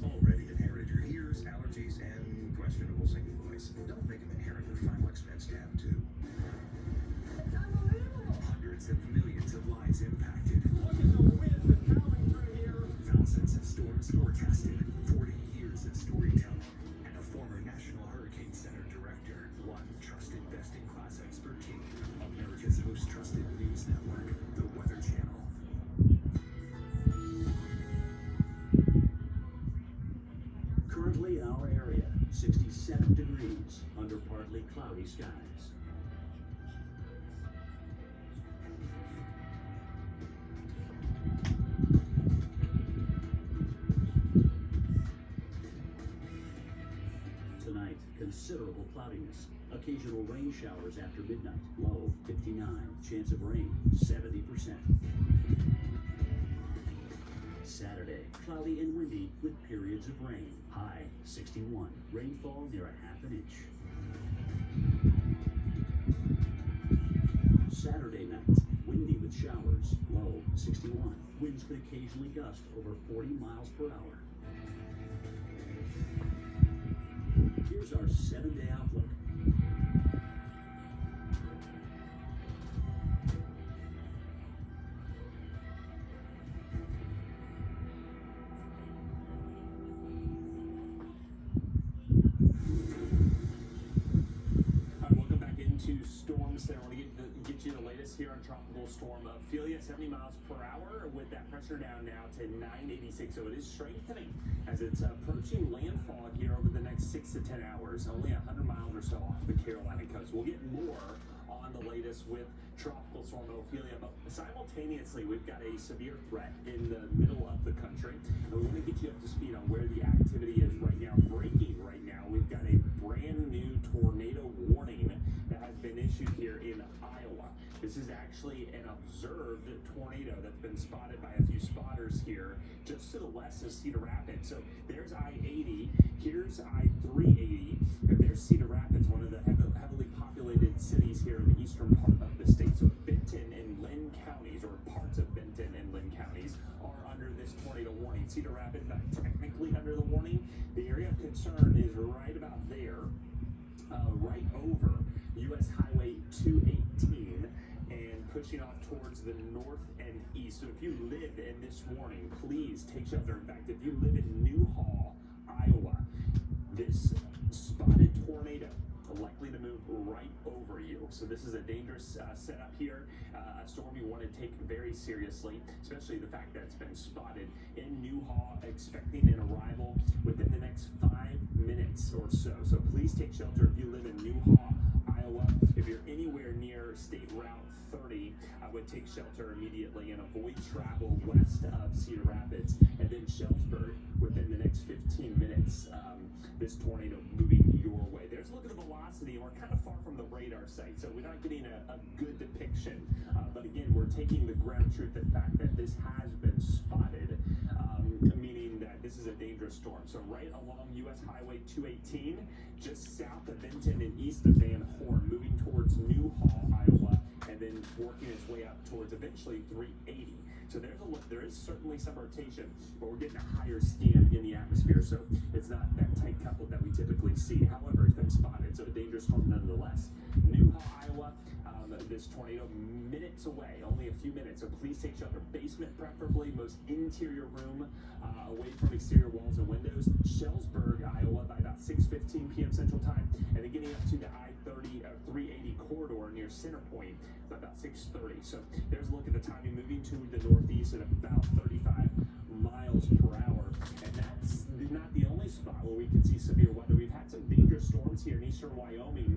already inherited your ears, allergies, and questionable singing voice. Don't make him inherit your final expense tab, too. It's unbelievable. Hundreds of millions of lives impacted. Look at the wind that's howling through here. Thousands of storms forecasted. 40 years of storytelling. And a former National Hurricane Center director. One trusted best-in-class expertise. America's most trusted news network, the Weather Channel. Currently, our area, 67 degrees under partly cloudy skies. Tonight, considerable cloudiness. Occasional rain showers after midnight. Low 59. Chance of rain 70%. Saturday, cloudy and windy with periods of rain. High 61. Rainfall near a half an inch. Saturday night, windy with showers. Low 61. Winds could occasionally gust over 40 miles per hour. Here's our 7-day outlook. Welcome back into Storm Center. I want to get you the latest here on Tropical Storm Ophelia, 70 miles per hour with that pressure down now to 986. So it is strengthening as it's approaching landfall here over the next 6 to 10 hours. Only 100 miles or so off the Carolina coast. We'll get more on the latest with Tropical Storm Ophelia, but simultaneously we've got a severe threat in the middle of the country. And we want to get you up to speed on where the activity is right now. Breaking right now, we've got a brand new tornado warning that has been issued here in Iowa. This is actually an observed tornado that's been spotted by a few spotters here just to the west of Cedar Rapids. So there's I-80, here's I-380, and there's Cedar Rapids, one of the heavily populated cities here in the eastern part of the state. So Benton and Lynn counties, or parts of Benton and Lynn counties, are under this tornado warning. Cedar Rapids not technically under the warning. The area of concern is right about there, right over U.S. Highway 218 and pushing off towards the north and east. So if you live in this warning, please take shelter. In fact, if you live in Newhall, Iowa, this spotted tornado likely to move right over you. So this is a dangerous setup here, a storm you want to take very seriously, especially the fact that it's been spotted in Newhall, expecting an arrival within the next 5 minutes or so. So please take shelter if you live in Newhall, Iowa. If you're anywhere near State Route 30, I would take shelter immediately and avoid travel west of Cedar Rapids. And then Shelfsburg, within the next 15 minutes, this tornado moving your way. There's a look at the velocity, and we're kind of far from the radar site, so we're not getting a good depiction. But again, we're taking the ground truth, the fact that this has been spotted, meaning that this is a dangerous storm. So right along U.S. Highway 218, just south of Benton and east of Van Horn, moving towards Newhall, Iowa, and then working its way up towards eventually 380. So there's a look. There is certainly some rotation, but we're getting a higher scan in the atmosphere, so it's not that tight coupled that we typically see. However, it's been spotted, so a dangerous storm nonetheless. Newhall, Iowa, this tornado minutes away, only a few minutes, so please take shelter. Basement preferably, most interior room, away from exterior walls and windows. Shelfsburg, Iowa, by about 6:15 p.m. Central Time, and then getting up to the I-30 380 corridor near Center Point by about 6:30. So there's a look at the timing, moving to the northeast at about 35 miles per hour, and that's not the only spot where we can see severe weather. We've had some dangerous storms here in eastern Wyoming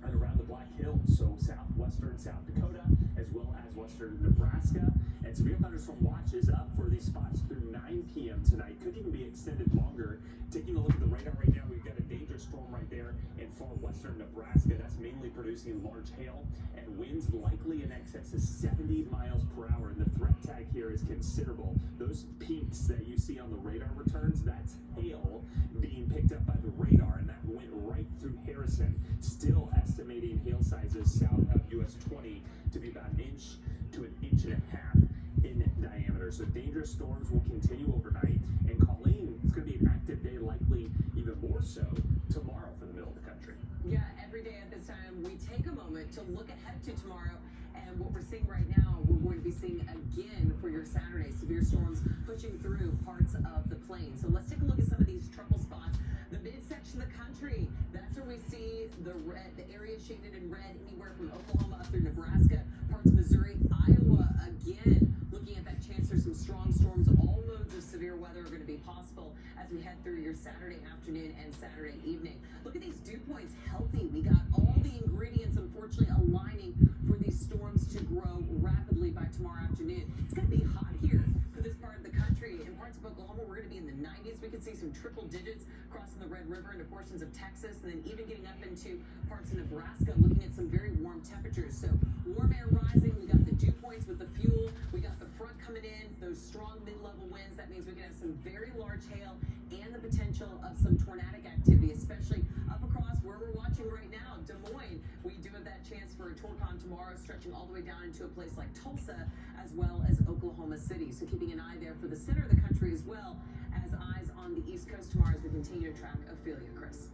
and around the Black Hills, so southwestern South Dakota, as well as western Nebraska. And severe thunderstorm watches up for these spots through 9 p.m. tonight. Could even be extended longer. Taking a look at the radar right now, we've got a dangerous storm right there in far western Nebraska. That's mainly producing large hail and winds likely in excess of 70 miles per hour. And the threat tag here is considerable. Those peaks that you see on the radar returns, that's hail being picked up by the radar, and that went right through Harrison. Still estimating hail sizes south of US 20 to be about an inch to an inch and a half in in diameter. So dangerous storms will continue overnight. And Colleen, it's going to be an active day, likely even more so tomorrow for the middle of the country. Yeah, every day at this time, we take a moment to look ahead to tomorrow. And what we're seeing right now, we're going to be seeing again for your Saturday. Severe storms pushing through parts of the plain. So let's take a look at some of these trouble spots. The midsection of the country, that's where we see the red, the area shaded in red, anywhere from Oklahoma up through Nebraska, parts of Missouri, Iowa. Again, looking at that chance for some strong storms. All modes of severe weather are going to be possible as we head through your Saturday afternoon and Saturday evening. Look at these dew points, healthy. We got all the ingredients, unfortunately, aligning for these storms to grow rapidly by tomorrow afternoon. It's going to be hot here for this part of the country. In parts of Oklahoma, we're going to be in the 90s. We could see some triple digits crossing the Red River into portions of Texas, and then even getting up into parts of Nebraska, looking at some very warm temperatures. So warm air rising. We got the dew points with the fuel. We got the front coming in, those strong mid-level winds. That means we can have some very large hail and the potential of some tornadic activity, especially up across where we're watching right now, Des Moines. We do have that chance for a torcon tomorrow, stretching all the way down into a place like Tulsa, as well as Oklahoma City. So keeping an eye there for the center of the country as well, as eyes on the East Coast tomorrow as we continue to track Ophelia. Chris.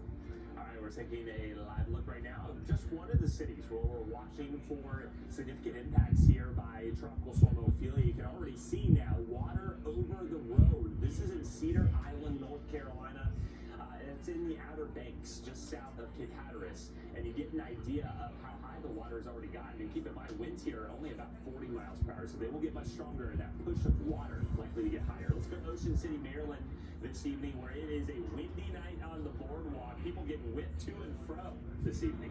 All right, we're taking a live look right now of just one of the cities where we're watching for significant impacts here by Tropical Storm Ophelia. You can already see now water over the road. This is in Cedar Island, North Carolina. It's in the Outer Banks, just south of Cape Hatteras, and you get an idea of how high the water has already gotten. And keep in mind, winds here are only about 40 miles per hour, so they will get much stronger, and that push of water likely to get higher. Let's go to Ocean City, Maryland this evening, where it is a windy night on the boardwalk. People getting whipped to and fro this evening.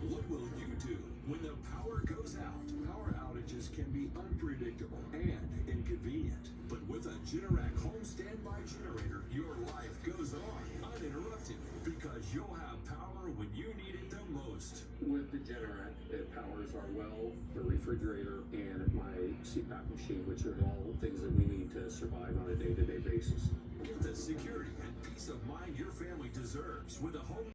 What will you do when the power goes out? Power outages can be unpredictable and inconvenient. But with a Generac home standby generator, your life goes on uninterrupted because you'll have power when you need it the most. With the Generac, it powers our well, the refrigerator, and my CPAP machine, which are all things that we need to survive on a day-to-day basis. Get the security and peace of mind your family deserves with a home